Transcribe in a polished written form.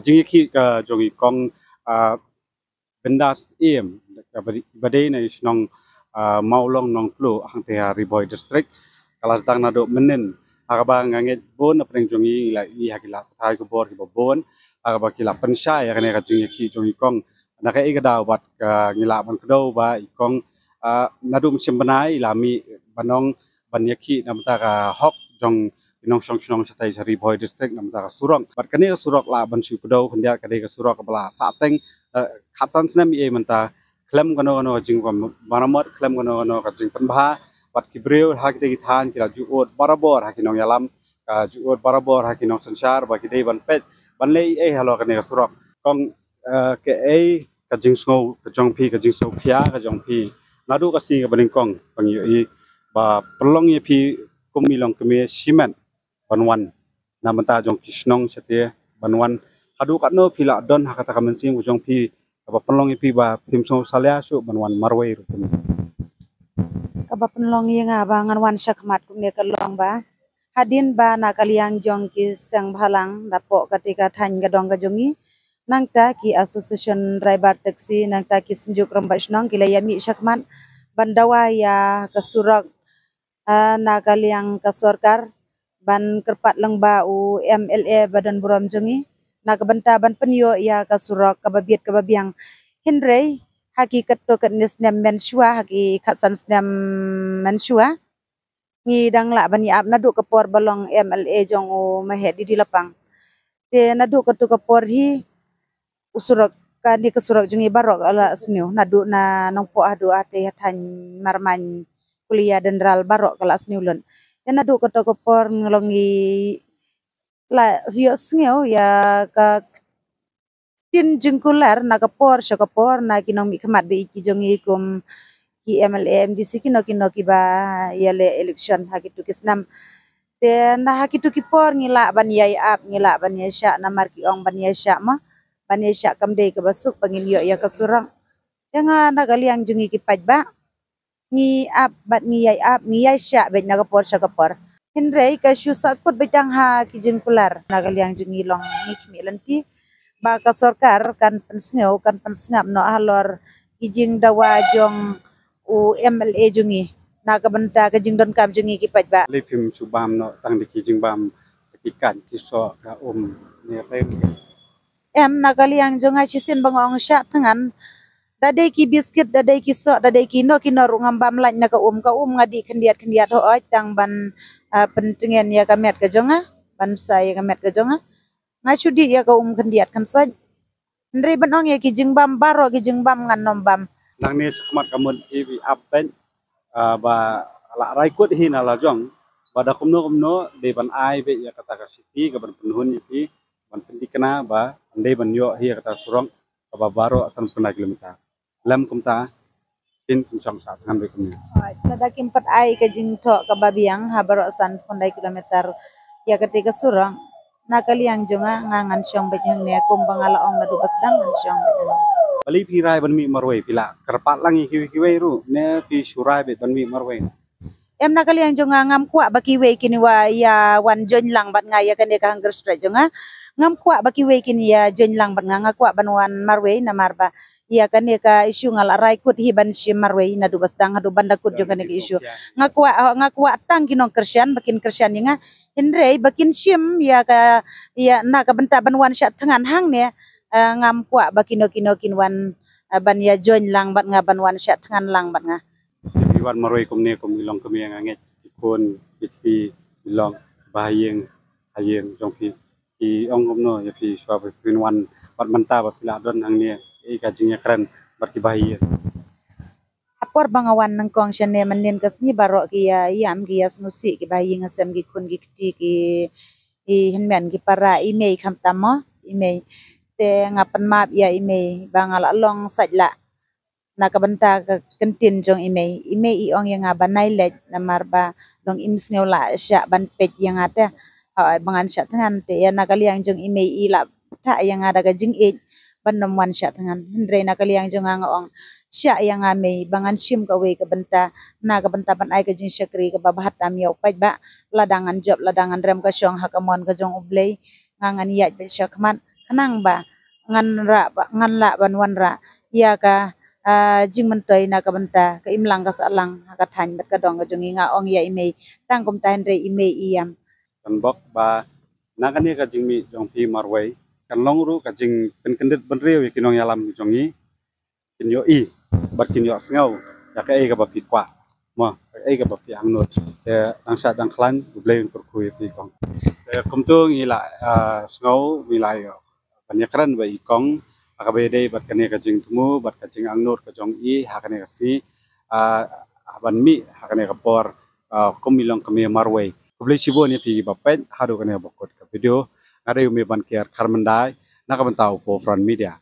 kajing ki ka jongi kong bendas badai na isnong maulong nong plu hang te Riboy district kalas dang na do menen agaba nganget bon apeng jongi la I hakila thai ko bor ki bon agaba kila pensai ya kane kajing ki jongi kong na ka igada wat ka ngila ban kdo ba ikong nadum simbanai lami banong banyaki namta ka hok jong inong song satai Riboy district namta ka surong bat kane ka surok la ban su kdo khandia kade ka surok bala sateng khatsan snam e manta klem kono jingkom baramot klem kono ka jing panbha bat kibreu hakite ki than kila juot barabor hakinong yalam ka juot barabor hakinong sansar ba kidei ban pet ban lei e halo kane ka surok kong ke e ka jing sngo ka jong phi ka jing so phia ka jong phi nadu ka si ka baning kong pang yi ba pelong ye phi kumilong keme simen banwan namanta jong kisnong setie banwan hadu katno phila don hakata kamencing jong phi ba pelong ye phi ba phimso salya su banwan marwai rupun kaba penlong yang abangan wan syakmat kumne kalong ba hadin ba na kaliang jong ki sang bhalang dapo ketika than gadong gajongi nangta ki association driver taxi nangta ki senjuk rambak snong ki layami syakmat bandawa ya kasurak na kaliang kasorkar ban kerpat lengba u MLA badan buram jongi na kabenta ban penyo ya kasurak kababiat kababiang hinrei hakikat to katnis nem mensua haki khatsan nem mensua ngi dang la bani ap nadu kapor balong MLA jong o mahe di lapang te nadu katu kapor hi usurak kan di kasurak jongi barok ala sneu nadu na nongpo adu ate hathan marman kuliah general barok kala sneu lon te nadu katu kapor ngelongi la sio sneu ya ka tin jengkular na kapor syakapor na kinong mi khamat be iki jongi kum ki MLA MDC kino ki ba yale election hakitu kisnam te na hakitu kipor ngila ban yai ap ngila ban yai sya namar ki ong ban yai sya ma ban yai sya kamdei ke basuk pangin yo ya kasurang jangan na galiang jongi ki pajba ngi ap bat ngi yai sya bet na kapor syakapor hinrei ka syu sakut betang ha ki jengkular na galiang jongi long ngi kimi lenti ba ka sorkar kan pensngeu kan pensngap no halor kijing dawa jong u MLA jungi na ka benta ka jing don kam jungi ki pajba lipim subam no tang di kijing bam kikan kiso ka ne pem em na kaliang jonga chisin bangong sya tangan dadai ki biskuit dadai ki so dadai kino rungam bam laj na ka ngadi kendiat ho tang ban pencengen ya kamet ka jonga ban sai kamet ka jonga ngachudi ya ka kendiat kan so ndri banong ya ki jing bam baro ki jing bam ngan nom bam nang ni skmat kamun ibi apen ba la raikut hin ala jong pada kumno de ban ai be ya kata ka siti ka ban penhun ipi ban pendikna ba ande ban yo hi kata surong ba baro asan puna kilometer lam kumta tin kumsang sa ngan be kumni tada kimpat ai ka jing to ka babiang ha baro asan pundai kilometer ya ketika surong na kaliang jonga ngangan syong bet yang ne kum bangala ong na dubas dang ngan syong bali pirai ban mi marwai pila kerpat lang kiwi ru ne pi surai bet ban mi marwai em na kaliang jonga ngam kwa baki we kini wa ya wan jon lang bat nga ya kane ka hangger stra jonga ngam kwa baki we kini ya jon lang bat nga kwa ban wan marwai na marba ya kane ka isu ngal arai kut hi ban sim marwai na dubas dang adu banda kut jonga ne isu ngakwa tang kinong kersian bakin kersian nga hinrei bakin sim ya ka ya na ka benta ban wan syat tangan hang ne ngam kwa bakino kinwan ban ya jon lang bat nga ban wan syat tangan lang bat nga wan maroi kumne kum ilong kumi yang anget ikon iti ilong bahayeng hayeng jong pi ong kumno ya pi swab pinwan bat manta ba pila don hang ne e ka jingya kran bat ki bahayeng apor bangawan nang kong syane manen kasni baro ki ya yam ki ya snusi ki bahayeng asam ki kun ki kti ki hinmen ki para email kham tamo email te ngapan map ya email bangala long sajla na kabenta ka kentin jong ime i ong yang banai let na marba dong im sneu la sya ban pet yang ate bangan sya tangan te ya na kaliang jong ime i la ta yang ada ka jing e ban nom wan sya tangan hendre na kaliang jong nga ong sya yang ame bangan sim ka we ka benta na ka benta ban ai ka jing syakri ka babahat tam ya upai ba ladangan job ladangan rem ka syong hakamon ka jong ublei ngangan ya be syakman kenang ba ngan la ban wan ra ya ka jing mentoi na ka benta ka imlang ka salang ka than bat ka dong ka jongi nga ong ya ime tang kum tan re ime iam kan bok ba nakani ka jingmi jong pi marwai kan longru ka jing pen kendet ben riu ya kinong yalam jongi kin yo i bat kin yo sngau ya ka e ka ba pi kwa mo e ka ba pi angnut dang sa dang klan blei kur kui pi kong kum tu ngi la sngau mi la yo banyak kran ba i kong akabe dei bat kane ka jing tumu bat ka jing angnut ka jong i hakane ka si ban mi hakane ka por komilong kami marwai public sibo ni pi bapet hadu kane bokot ka video ngare umi ban kiar karmandai nakabantau for front media